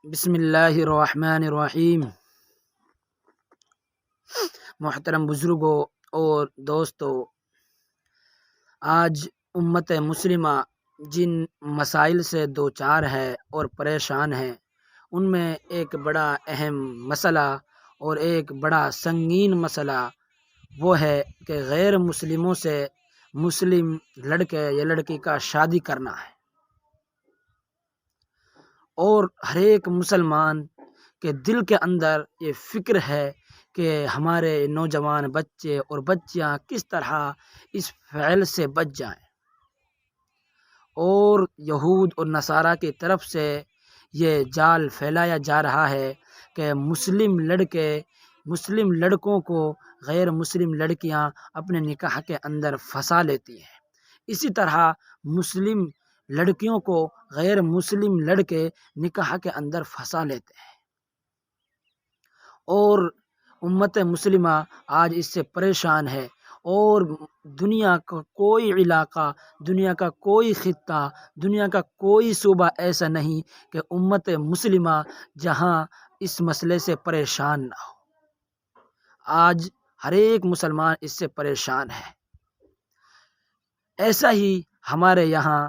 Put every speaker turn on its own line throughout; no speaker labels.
بسم اللہ الرحمن الرحیم۔ محترم بزرگوں اور دوستو، آج امت مسلمہ جن مسائل سے دوچار ہے اور پریشان ہے، ان میں ایک بڑا اہم مسئلہ اور ایک بڑا سنگین مسئلہ وہ ہے کہ غیر مسلموں سے مسلم لڑکے یا لڑکی کا شادی کرنا ہے۔ اور ہر ایک مسلمان کے دل کے اندر یہ فکر ہے کہ ہمارے نوجوان بچے اور بچیاں کس طرح اس فعل سے بچ جائیں۔ اور یہود اور نصارہ کی طرف سے یہ جال پھیلایا جا رہا ہے کہ مسلم لڑکوں کو غیر مسلم لڑکیاں اپنے نکاح کے اندر پھنسا لیتی ہیں، اسی طرح مسلم لڑکیوں کو غیر مسلم لڑکے نکاح کے اندر پھنسا لیتے ہیں۔ اور امت مسلمہ آج اس سے پریشان ہے، اور دنیا کا کوئی علاقہ، دنیا کا کوئی خطہ، دنیا کا کوئی صوبہ ایسا نہیں کہ امت مسلمہ جہاں اس مسئلے سے پریشان نہ ہو۔ آج ہر ایک مسلمان اس سے پریشان ہے۔ ایسا ہی ہمارے یہاں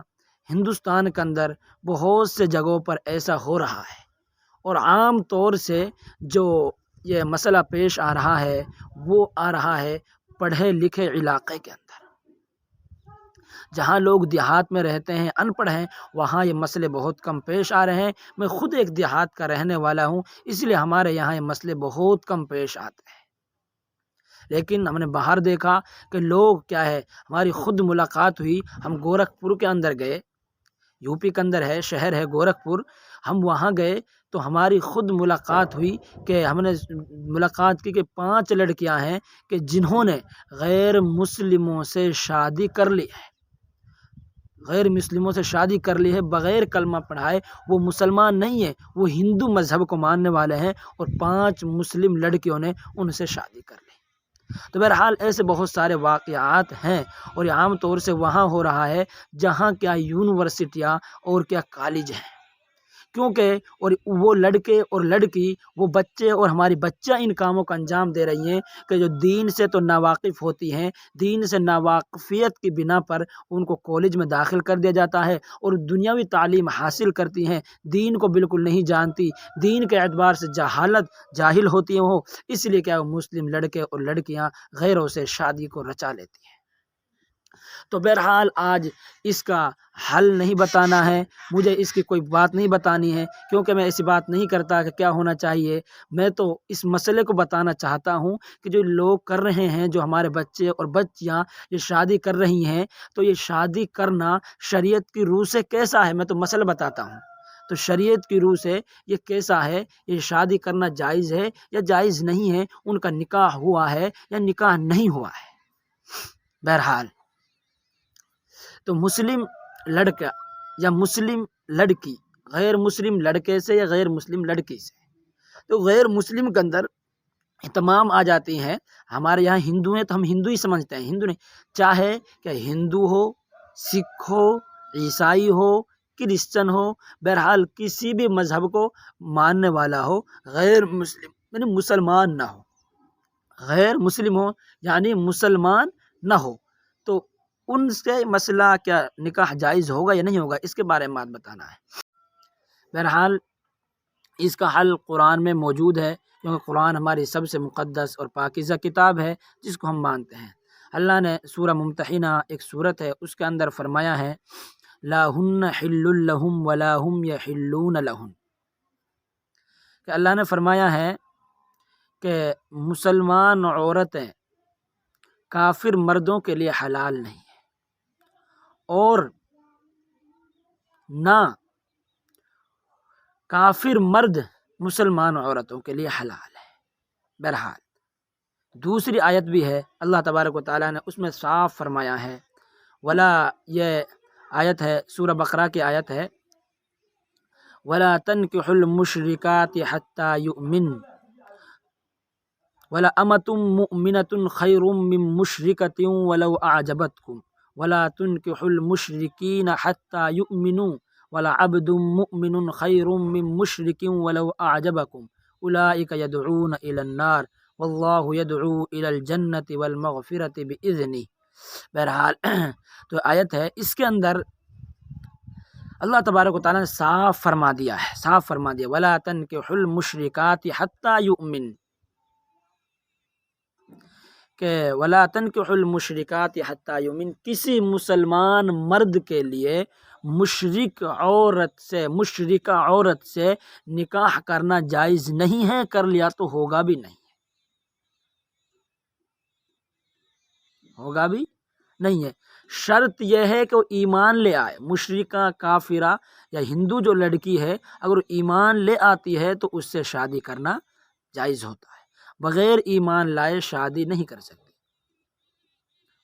ہندوستان کے اندر بہت سے جگہوں پر ایسا ہو رہا ہے، اور عام طور سے جو یہ مسئلہ پیش آ رہا ہے وہ آ رہا ہے پڑھے لکھے علاقے کے اندر۔ جہاں لوگ دیہات میں رہتے ہیں، ان پڑھ ہیں، وہاں یہ مسئلے بہت کم پیش آ رہے ہیں۔ میں خود ایک دیہات کا رہنے والا ہوں، اس لیے ہمارے یہاں یہ مسئلے بہت کم پیش آتے ہیں۔ لیکن ہم نے باہر دیکھا کہ لوگ کیا ہے، ہماری خود ملاقات ہوئی، ہم گورکھپور کے اندر گئے، یو پی کے اندر ہے، شہر ہے گورکھپور، ہم وہاں گئے تو ہماری خود ملاقات ہوئی کہ ہم نے ملاقات کی کہ 5 لڑکیاں ہیں کہ جنہوں نے غیر مسلموں سے شادی کر لی ہے، غیر مسلموں سے شادی کر لی ہے بغیر کلمہ پڑھائے۔ وہ مسلمان نہیں ہیں، وہ ہندو مذہب کو ماننے والے ہیں، اور 5 مسلم لڑکیوں نے ان سے شادی کر لی۔ تو بہرحال ایسے بہت سارے واقعات ہیں، اور یہ عام طور سے وہاں ہو رہا ہے جہاں کیا یونیورسٹیاں اور کیا کالج ہیں، کیونکہ اور وہ لڑکے اور لڑکی، وہ بچے اور ہماری بچیاں ان کاموں کا انجام دے رہی ہیں کہ جو دین سے تو ناواقف ہوتی ہیں، دین سے ناواقفیت کی بنا پر ان کو کالج میں داخل کر دیا جاتا ہے، اور دنیاوی تعلیم حاصل کرتی ہیں، دین کو بالکل نہیں جانتی، دین کے اعتبار سے جاہل ہوتی ہیں وہ، اس لیے کیا مسلم لڑکے اور لڑکیاں غیروں سے شادی کو رچا لیتی ہیں۔ تو بہرحال آج اس کا حل نہیں بتانا ہے، مجھے اس کی کوئی بات نہیں بتانی ہے، کیونکہ میں ایسی بات نہیں کرتا کہ کیا ہونا چاہیے۔ میں تو اس مسئلے کو بتانا چاہتا ہوں کہ جو لوگ کر رہے ہیں، جو ہمارے بچے اور بچیاں یہ شادی کر رہی ہیں، تو یہ شادی کرنا شریعت کی روح سے کیسا ہے، میں تو مسئلہ بتاتا ہوں۔ تو شریعت کی روح سے یہ کیسا ہے، یہ شادی کرنا جائز ہے یا جائز نہیں ہے، ان کا نکاح ہوا ہے یا نکاح نہیں ہوا ہے۔ بہرحال تو مسلم لڑکا یا مسلم لڑکی غیر مسلم لڑکے سے یا غیر مسلم لڑکی سے، تو غیر مسلم کے اندر تمام آ جاتی ہیں۔ ہمارے یہاں ہندو ہیں تو ہم ہندو ہی سمجھتے ہیں، ہندو نہیں، چاہے کہ ہندو ہو، سکھ ہو، عیسائی ہو، کرسچن ہو، بہرحال کسی بھی مذہب کو ماننے والا ہو، غیر مسلم یعنی مسلمان نہ ہو، غیر مسلم ہو یعنی مسلمان نہ ہو، تو ان سے مسئلہ کیا نکاح جائز ہوگا یا نہیں ہوگا، اس کے بارے میں بات بتانا ہے۔ بہرحال اس کا حل قرآن میں موجود ہے، کیونکہ قرآن ہماری سب سے مقدس اور پاکیزہ کتاب ہے جس کو ہم مانتے ہیں۔ اللہ نے سورہ ممتحنہ ایک سورت ہے، اس کے اندر فرمایا ہے لا ہن حل لہم ولا ہم یحلون لہن، کہ اللہ نے فرمایا ہے کہ مسلمان عورتیں کافر مردوں کے لیے حلال نہیں ہیں، اور نہ کافر مرد مسلمان عورتوں کے لیے حلال ہے۔ بہرحال دوسری آیت بھی ہے، اللہ تبارک و تعالیٰ نے اس میں صاف فرمایا ہے، ولا، یہ آیت ہے سورہ بقرہ کی آیت ہے، ولا تنکحوا المشرکات حتی یؤمن وَلَأَمَةٌ مُؤْمِنَةٌ خَيْرٌ مِّن مُّشْرِكَةٍ وَلَوْ أَعْجَبَتْكُمْ وَلَا تُنكِحُوا الْمُشْرِكِينَ حَتَّى يُؤْمِنُوا وَلَعَبْدٌ مُؤْمِنٌ خَيْرٌ مِّن مُشْرِكٍ وَلَوْ أَعْجَبَكُمْ أُولَٰئِكَ يَدْعُونَ إِلَى النَّارِ وَاللَّهُ يَدْعُو إِلَى الْجَنَّةِ وَالْمَغْفِرَةِ بِإِذْنِهِ۔ بہرحال تو آیت ہے، اس کے اندر اللہ تبارک و تعالیٰ نے صاف فرما دیا وَلَا تَنكِحُوا الْمُشْرِكَاتِ حَتَّى يُؤْمِنْ، کہ وَلَا تَنكِحُوا الْمُشْرِكَاتِ حَتَّى يُؤْمِنْ، کسی مسلمان مرد کے لیے مشرکہ عورت سے نکاح کرنا جائز نہیں ہے، کر لیا تو ہوگا بھی نہیں ہے۔ شرط یہ ہے کہ وہ ایمان لے آئے۔ مشرکہ، کافرہ یا ہندو جو لڑکی ہے، اگر ایمان لے آتی ہے تو اس سے شادی کرنا جائز ہوتا ہے، بغیر ایمان لائے شادی نہیں کر سکتی۔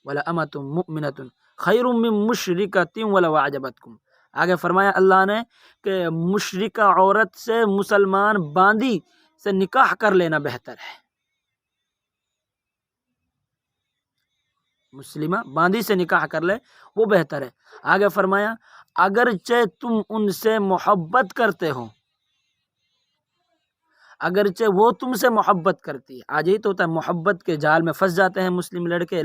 وَلَأَمَةٌ مُؤْمِنَةٌ خَيْرٌ مِّن مُشْرِكَةٍ وَلَوْ أَعْجَبَتْكُمْ، آگے فرمایا اللہ نے کہ مشرکہ عورت سے مسلمان باندی سے نکاح کر لینا بہتر ہے، مسلمہ باندی سے نکاح کر لے وہ بہتر ہے۔ آگے فرمایا اگرچہ تم ان سے محبت کرتے ہو، اگرچہ وہ تم سے محبت کرتی ہے۔ آج یہی تو ہوتا ہے، محبت کے جال میں پھنس جاتے ہیں مسلم لڑکے،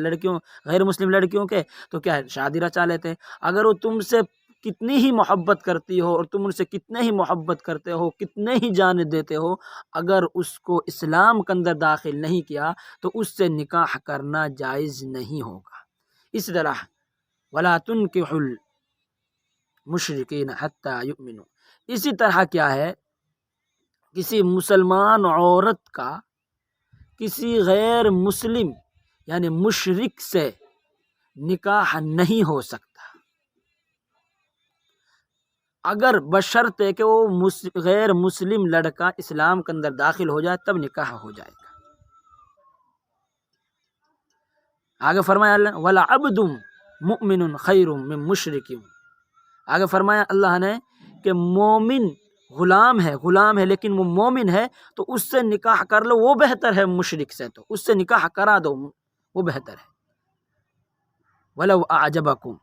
غیر مسلم لڑکیوں کے، تو کیا ہے، شادی رچا لیتے ہیں۔ اگر وہ تم سے کتنی ہی محبت کرتی ہو اور تم ان سے کتنے ہی محبت کرتے ہو، کتنے ہی جان دیتے ہو، اگر اس کو اسلام کے اندر داخل نہیں کیا تو اس سے نکاح کرنا جائز نہیں ہوگا۔ اس طرح وَلَا تُنكِحُوا الْمُشْرِكِينَ حَتَّى يُؤْمِنُوا، اسی طرح کیا ہے، کسی مسلمان عورت کا کسی غیر مسلم یعنی مشرک سے نکاح نہیں ہو سکتا، اگر بشرطے کہ وہ غیر مسلم لڑکا اسلام کے اندر داخل ہو جائے تب نکاح ہو جائے گا۔ آگے فرمایا اللہ وَلَعَبْدٌ مُؤْمِنٌ خَيْرٌ مِّن مُشْرِكٍ، آگے فرمایا اللہ نے کہ مومن غلام ہے لیکن وہ مومن ہے تو اس سے نکاح کر لو، وہ بہتر ہے مشرک سے، تو اس سے نکاح کرا دو، وہ بہتر ہے۔ وَلَوْ أَعْجَبَكُمْ،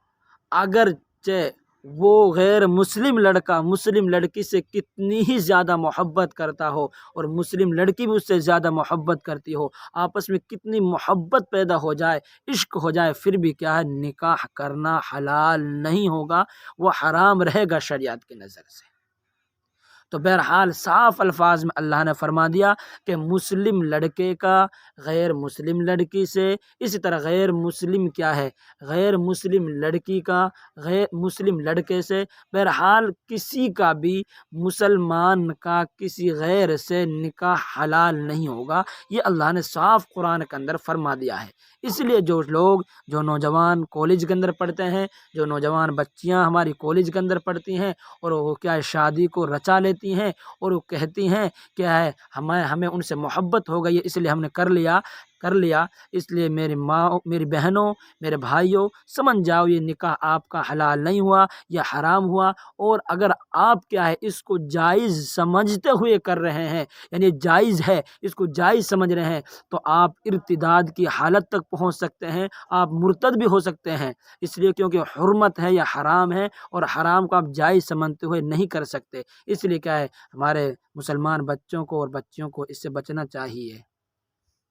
اگرچہ وہ غیر مسلم لڑکا مسلم لڑکی سے کتنی ہی زیادہ محبت کرتا ہو اور مسلم لڑکی بھی اس سے زیادہ محبت کرتی ہو، آپس میں کتنی محبت پیدا ہو جائے، عشق ہو جائے، پھر بھی کیا ہے، نکاح کرنا حلال نہیں ہوگا، وہ حرام رہے گا شریعت کی نظر سے۔ تو بہرحال صاف الفاظ میں اللہ نے فرما دیا کہ مسلم لڑکے کا غیر مسلم لڑکی سے، اسی طرح غیر مسلم کیا ہے، غیر مسلم لڑکی کا غیر مسلم لڑکے سے، بہرحال کسی کا بھی مسلمان کا کسی غیر سے نکاح حلال نہیں ہوگا، یہ اللہ نے صاف قرآن کے اندر فرما دیا ہے۔ اس لیے جو نوجوان کالج کے اندر پڑھتے ہیں، جو نوجوان بچیاں ہماری کالج کے اندر پڑھتی ہیں اور وہ کیا ہے، شادی کو رچا لیتی ہیں اور وہ کہتی ہیں کیا ہے، ہمیں ان سے محبت ہو گئی ہے اس لیے ہم نے کر لیا، اس لیے میری ماں، میری بہنوں، میرے بھائیوں، سمجھ جاؤ یہ نکاح آپ کا حلال نہیں ہوا، یہ حرام ہوا۔ اور اگر آپ کیا ہے اس کو جائز سمجھتے ہوئے کر رہے ہیں، یعنی جائز ہے، اس کو جائز سمجھ رہے ہیں، تو آپ ارتداد کی حالت تک پہنچ سکتے ہیں، آپ مرتد بھی ہو سکتے ہیں، اس لیے کیونکہ حرمت ہے یا حرام ہے، اور حرام کو آپ جائز سمجھتے ہوئے نہیں کر سکتے۔ اس لیے کیا ہے، ہمارے مسلمان بچوں کو اور بچیوں کو اس سے بچنا چاہیے۔